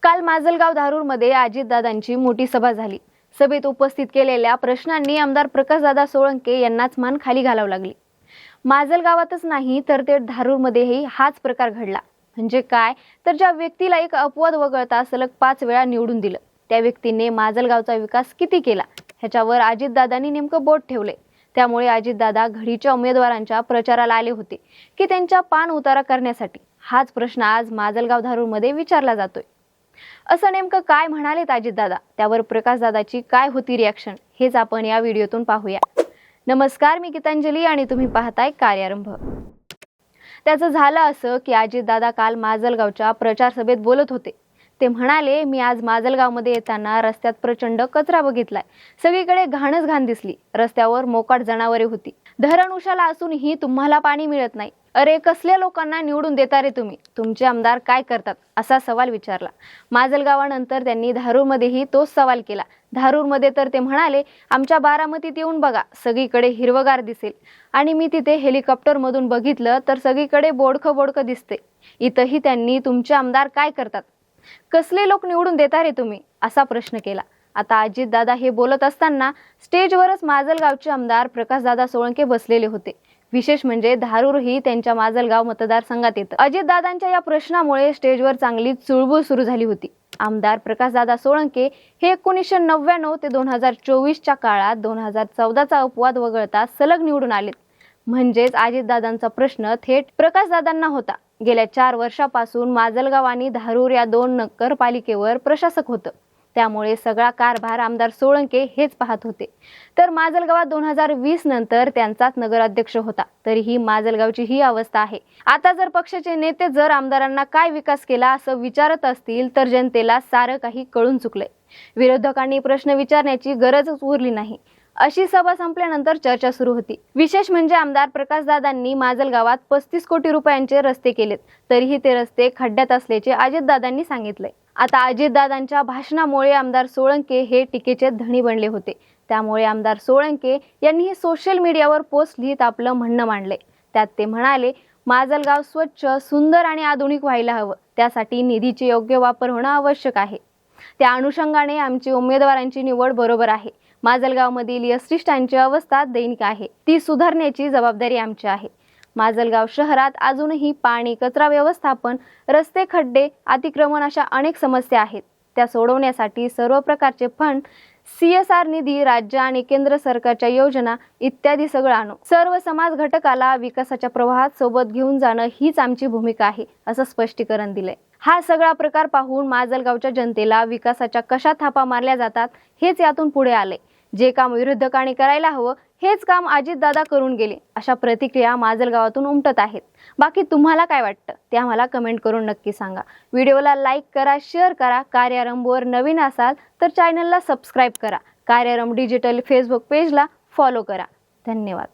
काल माजलगाव धारूरमध्ये अजितदादांची मोठी सभा झाली। सभेत उपस्थित केलेल्या प्रश्नांनी आमदार प्रकाशदादा सोळंके यांनाच मान खाली घालावी लागली। माजलगावातच नाही तर ते धारूरमध्येही हाच प्रकार घडला। म्हणजे काय तर ज्या व्यक्तीला एक अपवाद वगळता सलग 5 वेळा निवडून दिलं, त्या व्यक्तीने माजलगावचा विकास किती केला ह्याच्यावर अजितदादांनी नेमकं बोट ठेवले। त्यामुळे अजितदादा घडीच्या उमेदवारांच्या प्रचाराला आले होते की त्यांच्या पान उतारा करण्यासाठी। हाच प्रश्न आज माजलगाव धारूरमध्ये विचारला जातोय। असं नेमकं काय म्हणालेत अजितदादा, त्यावर प्रकाशदादाची काय होती रिॲक्शन, हेच आपण या व्हिडिओतून पाहूया। नमस्कार, मी गीतांजली आणि तुम्ही पाहताय कार्यारंभ। त्याचं झालं असं की अजितदादा काल माजलगावच्या प्रचार सभेत बोलत होते। ते म्हणाले, मी आज माजलगावमध्ये येताना रस्त्यात प्रचंड कचरा बघितलाय। सगळीकडे घाणच घाण दिसली। रस्त्यावर मोकाट जनावरे होती। धरण उशाला असूनही तुम्हाला पाणी मिळत नाही। अरे कसल्या लोकांना निवडून देता रे तुम्ही? तुमचे आमदार काय करतात? असा सवाल विचारला। माजलगावानंतर त्यांनी धारूरमध्येही तोच सवाल केला। धारूरमध्ये तर ते म्हणाले, आमच्या बारामतीत येऊन बघा, सगळीकडे हिरवगार दिसेल। आणि मी तिथे हेलिकॉप्टरमधून बघितलं तर सगळीकडे बोडखं दिसते। इथंही त्यांनी तुमचे आमदार काय करतात? कसले लोक निवडून देता रे तुम्ही? असा प्रश्न केला। आता अजितदादा हे बोलत असताना स्टेजवरच माजलगावचे आमदार प्रकाशदादा सोळंके बसलेले होते। विशेष म्हणजे धारूरही त्यांच्या माजलगाव मतदारसंघात येतं। अजितदादांच्या या प्रश्नामुळे स्टेजवर चांगली चुळबुळ सुरू झाली होती। आमदार प्रकाशदादा सोळंके हे 1999 ते 2024च्या काळात 2014चा अपवाद वगळता सलग निवडून आलेत। म्हणजेच अजितदादांचा प्रश्न थेट प्रकाशदादांना होता। गेल्या 4 वर्षापासून माजलगाव आणि धारूर या 2 नगरपालिकेवर प्रशासक होतं। त्यामुळे सगळा कारभार आमदार सोळंके हेच पाहत होते। तर माजलगावात 2020 नंतर त्यांचाच नगराध्यक्ष होता। तरीही माजलगावची ही अवस्था आहे। आता जर पक्षाचे नेते जर आमदारांना काय विकास केला असं विचारत असतील तर जनतेला सारं काही कळून चुकलंय। विरोधकांनी प्रश्न विचारण्याची गरजच उरली नाही। अशी सभा संपल्यानंतर चर्चा सुरू होती। विशेष म्हणजे आमदार प्रकाशदादांनी माजलगावात 35 कोटी रुपयांचे रस्ते केलेत, तरीही ते रस्ते खड्ड्यात असल्याचे अजितदादांनी सांगितले। आता अजितदादांच्या भाषणामुळे आमदार सोळंके हे टीकेचे धनी बनले होते। त्यामुळे आमदार सोळंके यांनी सोशल मीडियावर पोस्ट लिहित आपलं म्हणणं मांडले। त्यात ते म्हणाले, माजलगाव स्वच्छ, सुंदर आणि आधुनिक व्हायला हवं, त्यासाठी निधीचे योग्य वापर होणं आवश्यक आहे। त्या अनुषंगाने आमची उमेदवारांची निवड बरोबर आहे। माजलगावमधील एसटी स्टँडची अवस्था दैनिक आहे, ती सुधारण्याची जबाबदारी आमची आहे। माजलगाव शहरात अजूनही पाणी, कचरा व्यवस्थापन, रस्ते, खड्डे, अतिक्रमण अशा अनेक समस्या आहेत। त्या सोडवण्यासाठी सर्व प्रकारचे फंड, CSR निधी, राज्य आणि केंद्र सरकारच्या योजना इत्यादी सगळं आणू। सर्व समाज घटकाला विकासाच्या प्रवाहात सोबत घेऊन जाणं हीच आमची भूमिका आहे, असं स्पष्टीकरण दिलंय। हा सगळा प्रकार पाहून माजलगावच्या जनतेला विकासाच्या कशा थापा मारल्या जातात हेच यातून पुढे आले। जे काम विरोधकांनी करायला हवं हेच काम अजितदादा करून गेले, अशा प्रतिक्रिया माजलगावातून उमटत आहेत। बाकी तुम्हाला काय वाटतं ते आम्हाला कमेंट करून नक्की सांगा। व्हिडिओला लाईक करा, शेअर करा। कार्यारंभवर नवीन असाल तर चॅनलला सबस्क्राईब करा। कार्यारंभ डिजिटल फेसबुक पेजला फॉलो करा। धन्यवाद।